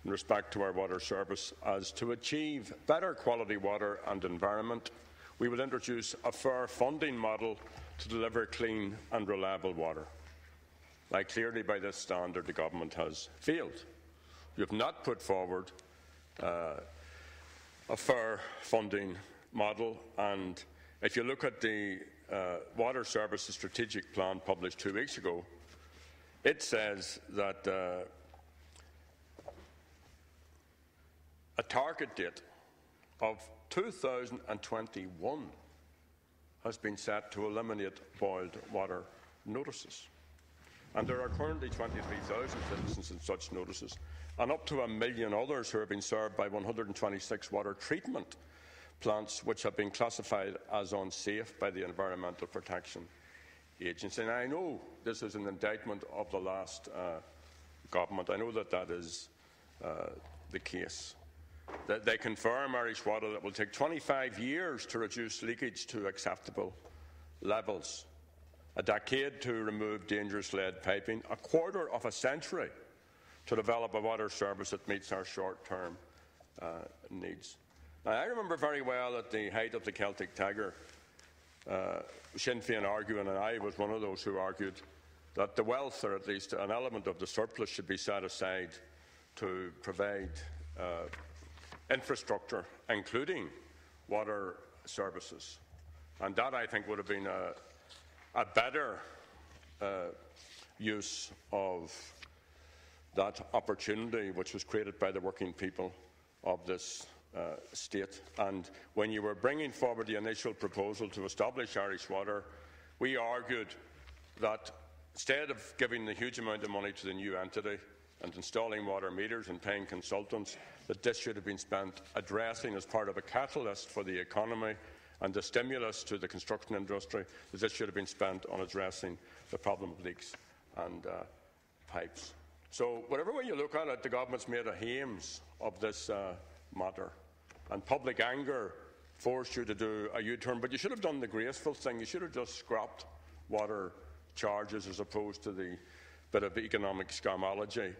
in respect to our water service as to achieve better quality water and environment, we will introduce a fair funding model to deliver clean and reliable water. Now, clearly by this standard the government has failed. You have not put forward a fair funding model, and if you look at the Water Services Strategic Plan published 2 weeks ago, it says that a target date of 2021 has been set to eliminate boiled water notices. And there are currently 23,000 citizens in such notices, and up to 1 million others who are being served by 126 water treatment plants which have been classified as unsafe by the Environmental Protection Agency. And I know this is an indictment of the last government. I know that that is the case. They confirm, Irish Water, that it will take 25 years to reduce leakage to acceptable levels, a decade to remove dangerous lead piping, a quarter of a century to develop a water service that meets our short-term needs. Now, I remember very well at the height of the Celtic Tiger, Sinn Féin arguing, and I was one of those who argued, that the wealth, or at least an element of the surplus, should be set aside to provide infrastructure, including water services. And that, I think, would have been a better use of that opportunity which was created by the working people of this state. And when you were bringing forward the initial proposal to establish Irish Water, we argued that instead of giving the huge amount of money to the new entity and installing water meters and paying consultants, that this should have been spent addressing, as part of a catalyst for the economy and the stimulus to the construction industry, that this should have been spent on addressing the problem of leaks and pipes. So whatever way you look at it, the government's made a hames of this matter, and public anger forced you to do a U-turn. But you should have done the graceful thing. You should have just scrapped water charges as opposed to the bit of economic scamology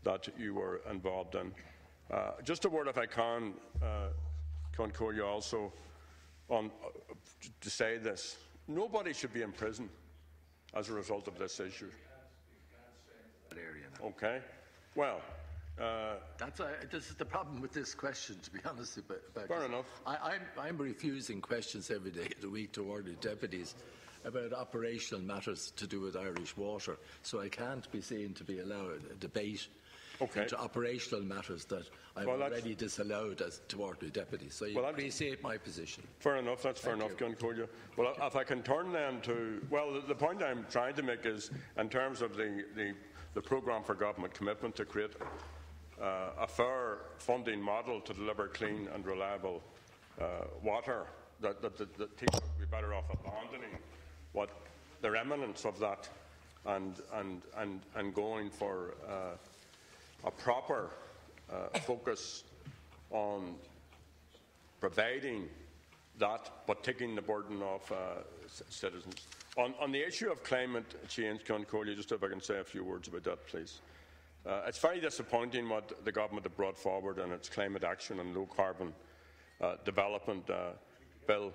that you were involved in. Just a word, if I can, Concordia, also on to say this: nobody should be in prison as a result of this issue. Okay. Well, this is the problem with this question, to be honest about fair this. enough. I'm refusing questions every day of the week to order deputies about operational matters to do with Irish Water, so I can't be seen to be allowed a debate into operational matters that I've already disallowed as to ordinary deputies. So you appreciate my position. Fair enough. That's fair enough, Concordia. Well, if I can turn then to, well, the point I'm trying to make is, in terms of the programme for government commitment to create a fair funding model to deliver clean and reliable water, that people would be better off abandoning what the remnants of that and going for a proper focus on providing that, but taking the burden off citizens. On the issue of climate change, Concordia, just if I can say a few words about that, please. It's very disappointing what the government have brought forward in its climate action and low carbon development bill,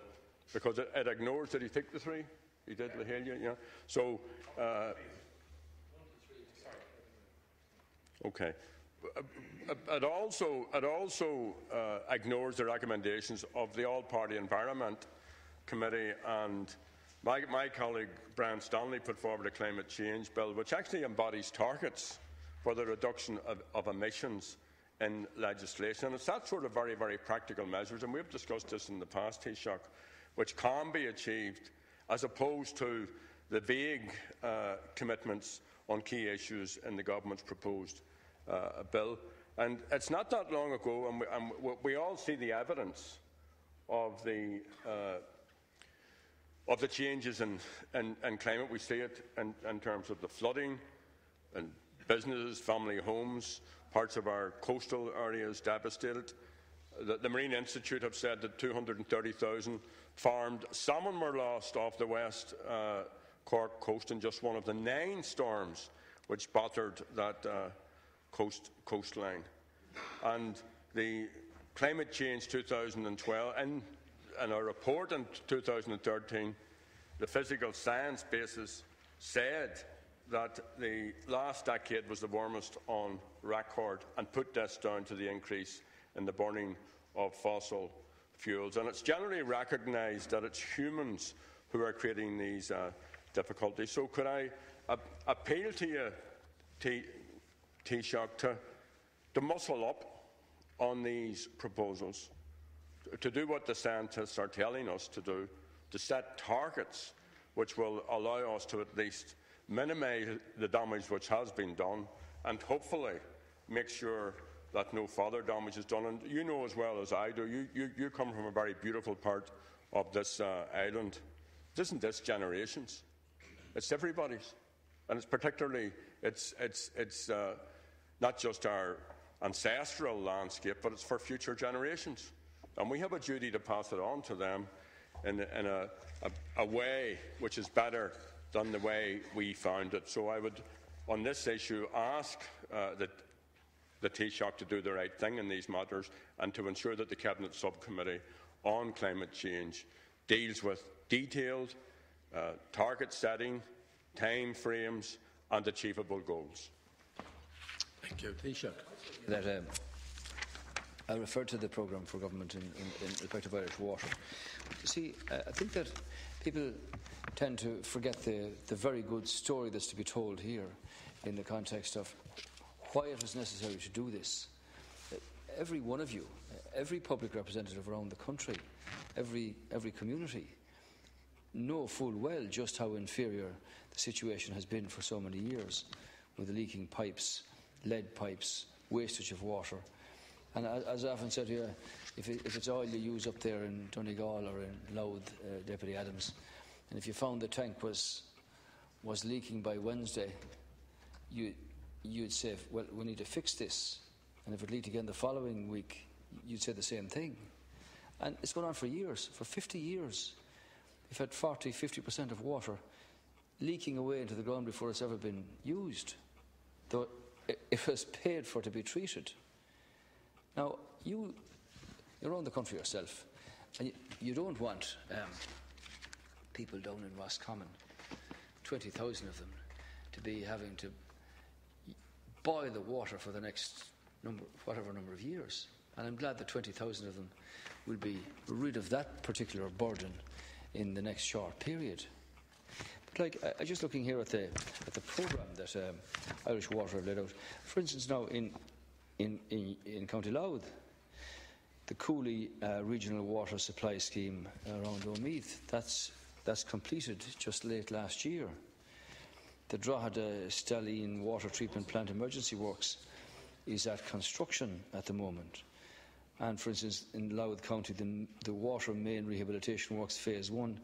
because it ignores. Did he take the three? He did, Lahalia, yeah. So, okay. It also ignores the recommendations of the All-Party Environment Committee, and my colleague Brian Stanley put forward a climate change bill which actually embodies targets for the reduction of emissions in legislation. And it's that sort of very, very practical measures, and we've discussed this in the past, Taoiseach, which can be achieved, as opposed to the vague commitments on key issues in the government's proposed bill. And it's not that long ago, and we all see the evidence of the changes in climate. We see it in terms of the flooding and businesses, family homes, parts of our coastal areas devastated. The Marine Institute have said that 230,000 farmed salmon were lost off the west Cork coast in just one of the 9 storms which battered that coastline. And the Climate Change 2012, in a report in 2013, the physical science basis said that the last decade was the warmest on record and put this down to the increase in the burning of fossil fuels. And it's generally recognised that it's humans who are creating these difficulties. So could I appeal to you, Taoiseach, to muscle up on these proposals, to do what the scientists are telling us to do, to set targets which will allow us to at least minimise the damage which has been done, and hopefully make sure that no further damage is done. And you know as well as I do, you come from a very beautiful part of this island. It isn't this generation's, it's everybody's. And it's particularly, it's not just our ancestral landscape, but it's for future generations. And we have a duty to pass it on to them in a way which is better than the way we found it. So I would, on this issue, ask the Taoiseach to do the right thing in these matters and to ensure that the Cabinet Subcommittee on Climate Change deals with detailed target setting, time frames and achievable goals. Thank you. Taoiseach. That I referred to the programme for government in respect of Irish water. You see, I think that people tend to forget the very good story that's to be told here in the context of why it was necessary to do this. Every one of you, every public representative around the country, every community, know full well just how inferior the situation has been for so many years, with the leaking pipes, lead pipes, wastage of water. And as I often said to you, if it's oil you use up there in Donegal or in Louth, Deputy Adams, and if you found the tank was leaking by Wednesday, you'd say, well, we need to fix this. And if it leaked again the following week, you'd say the same thing. And it's gone on for years, for 50 years. We've had 40-50% of water leaking away into the ground before it's ever been used, though it was paid for to be treated. Now, you're around the country yourself, and you don't want people down in Roscommon, 20,000 of them, to be having to boil the water for the next whatever number of years. And I'm glad that 20,000 of them will be rid of that particular burden in the next short period. But I'm just looking here at the programme that Irish Water have laid out. For instance, now in County Louth, the Cooley Regional Water Supply Scheme around Omeath, that's completed just late last year. The Drogheda Stalline Water Treatment Plant Emergency Works is at construction at the moment. And for instance, in Louth County, the Water Main Rehabilitation Works Phase 1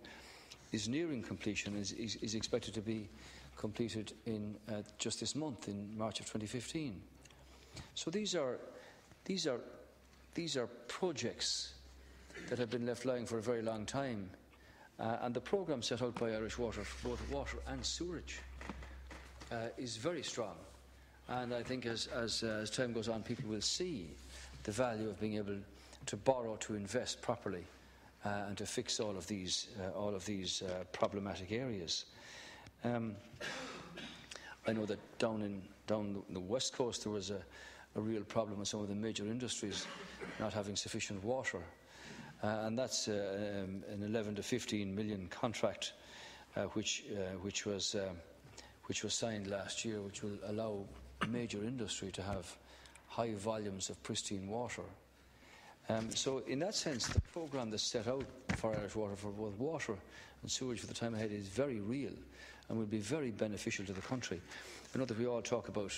is nearing completion, is expected to be completed in just this month, in March of 2015. So these are projects that have been left lying for a very long time, and the programme set out by Irish Water for both water and sewerage is very strong. And I think as time goes on, people will see the value of being able to borrow to invest properly and to fix all of these problematic areas. I know that down the west coast there was a real problem with some of the major industries not having sufficient water, and that's an 11 to 15 million contract which was signed last year, which will allow major industry to have high volumes of pristine water. So in that sense, the programme that's set out for Irish Water for both water and sewage for the time ahead is very real and will be very beneficial to the country. I know that we all talk about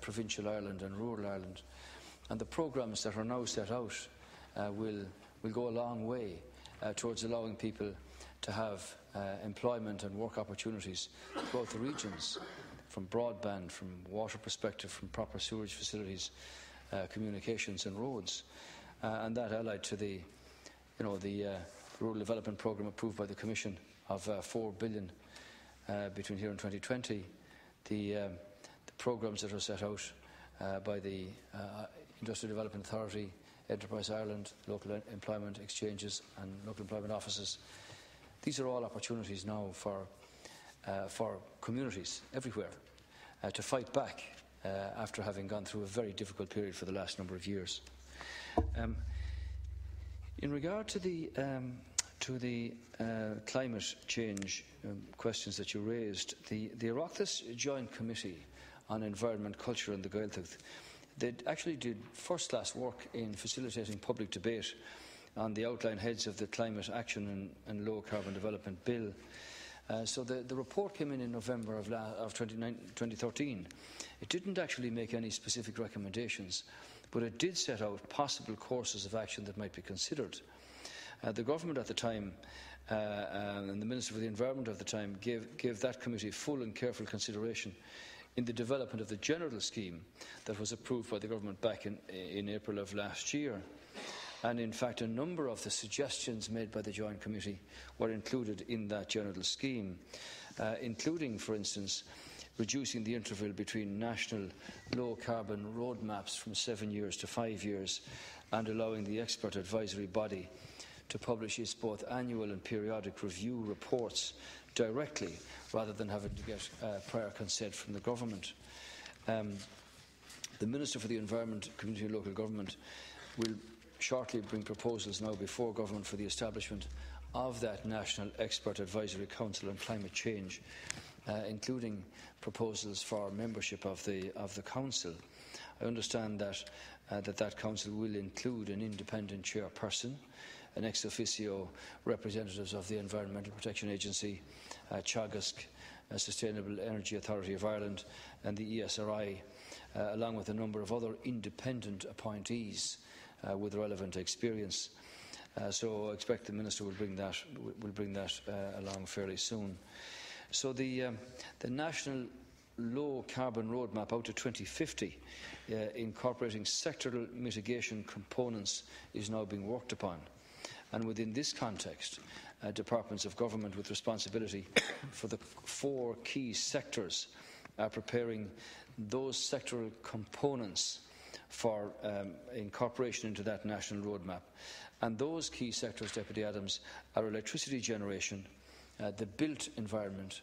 provincial Ireland and rural Ireland, and the programmes that are now set out will go a long way towards allowing people to have employment and work opportunities throughout the regions, from broadband, from water perspective, from proper sewerage facilities, communications and roads, and that allied to the rural development programme approved by the Commission of 4 billion between here and 2020. The programmes that are set out by the Industrial Development Authority, Enterprise Ireland, local employment exchanges and local employment offices. These are all opportunities now for communities everywhere to fight back after having gone through a very difficult period for the last number of years. In regard to the climate change questions that you raised, the Oireachtas Joint Committee on Environment, Culture and the Gaeltacht, they actually did first-class work in facilitating public debate on the outline heads of the Climate Action and Low Carbon Development Bill. So the report came in November of 2013. It didn't actually make any specific recommendations, but it did set out possible courses of action that might be considered. The government at the time and the Minister for the Environment at the time gave that committee full and careful consideration in the development of the general scheme that was approved by the government back in April of last year. And in fact, a number of the suggestions made by the Joint Committee were included in that general scheme, including, for instance, reducing the interval between national low-carbon roadmaps from 7 years to 5 years and allowing the expert advisory body to publish its both annual and periodic review reports directly rather than having to get prior consent from the government. The Minister for the Environment, Community and Local Government will shortly bring proposals now before government for the establishment of that National Expert Advisory Council on Climate Change, including proposals for membership of the council. I understand that that council will include an independent chairperson, an ex officio representatives of the Environmental Protection Agency, Teagasc, Sustainable Energy Authority of Ireland and the ESRI, along with a number of other independent appointees with relevant experience. So I expect the Minister will bring that along fairly soon. So the National Low Carbon Roadmap out to 2050, incorporating sectoral mitigation components, is now being worked upon. And within this context, departments of government with responsibility for the 4 key sectors are preparing those sectoral components for incorporation into that national roadmap. And those key sectors, Deputy Adams, are electricity generation, the built environment,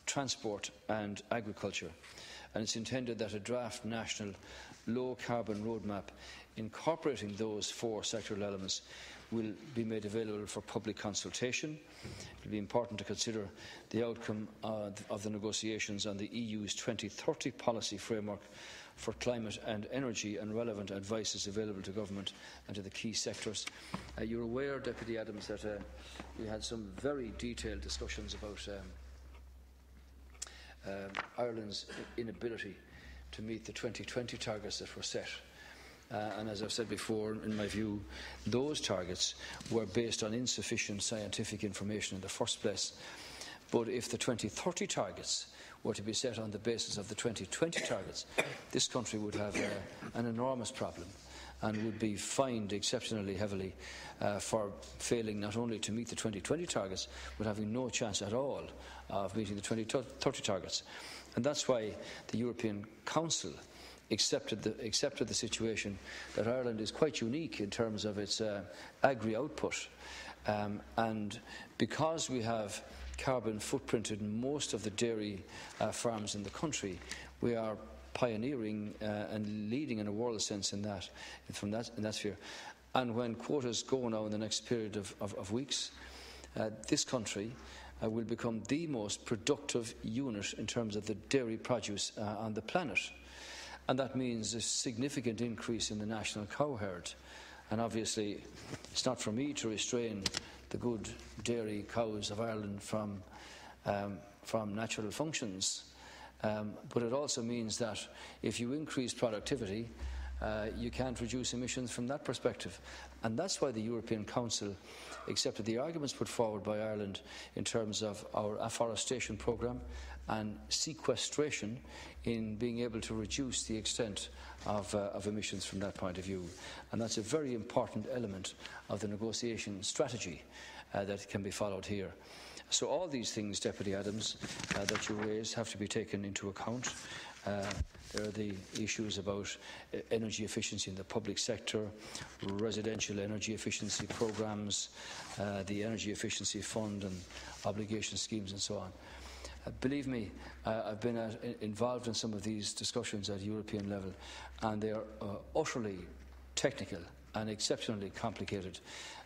transport and agriculture. And it's intended that a draft national low-carbon roadmap incorporating those 4 sectoral elements will be made available for public consultation. It will be important to consider the outcome of the negotiations on the EU's 2030 policy framework for climate and energy, and relevant advice is available to government and to the key sectors. You're aware, Deputy Adams, that we had some very detailed discussions about Ireland's inability to meet the 2020 targets that were set. And as I've said before, in my view, those targets were based on insufficient scientific information in the first place. But if the 2030 targets were to be set on the basis of the 2020 targets, this country would have an enormous problem and would be fined exceptionally heavily for failing not only to meet the 2020 targets, but having no chance at all of meeting the 2030 targets. And that's why the European Council accepted the situation that Ireland is quite unique in terms of its agri-output. And because we have carbon footprint in most of the dairy farms in the country, we are pioneering and leading in a world sense in that sphere. And when quotas go now in the next period of weeks, this country will become the most productive unit in terms of the dairy produce on the planet. And that means a significant increase in the national cow herd. And obviously, it's not for me to restrain the good dairy cows of Ireland from natural functions. But it also means that if you increase productivity, you can't reduce emissions from that perspective. And that's why the European Council accepted the arguments put forward by Ireland in terms of our afforestation programme and sequestration in being able to reduce the extent of emissions from that point of view. And that's a very important element of the negotiation strategy that can be followed here. So all these things, Deputy Adams, that you raise have to be taken into account. There are the issues about energy efficiency in the public sector, residential energy efficiency programmes, the Energy Efficiency Fund and obligation schemes and so on. Believe me, I've been involved in some of these discussions at European level, and they are utterly technical and exceptionally complicated.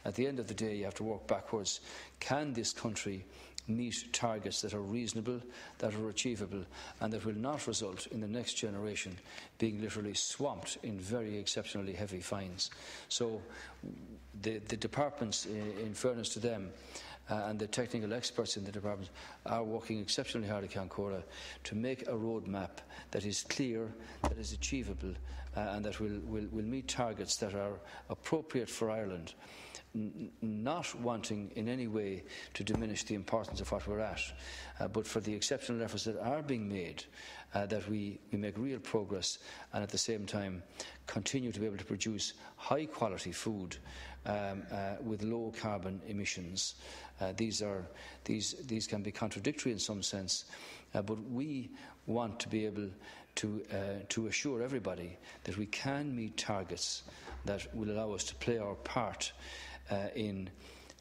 At the end of the day, you have to work backwards. Can this country meet targets that are reasonable, that are achievable, and that will not result in the next generation being literally swamped in very exceptionally heavy fines? So the departments, in fairness to them, and the technical experts in the department are working exceptionally hard at Cancora to make a roadmap that is clear, that is achievable, and that will meet targets that are appropriate for Ireland, not wanting in any way to diminish the importance of what we're at, but for the exceptional efforts that are being made, that we make real progress and at the same time continue to be able to produce high quality food with low carbon emissions. These can be contradictory in some sense, but we want to be able to assure everybody that we can meet targets that will allow us to play our part in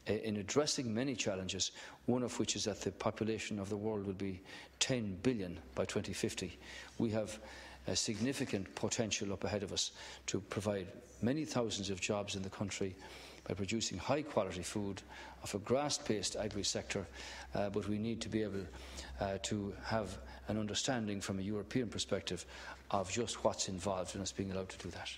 addressing many challenges, one of which is that the population of the world will be 10 billion by 2050. We have a significant potential up ahead of us to provide many thousands of jobs in the country by producing high quality food of a grass-based agri-sector, but we need to be able to have an understanding from a European perspective of just what's involved in us being allowed to do that.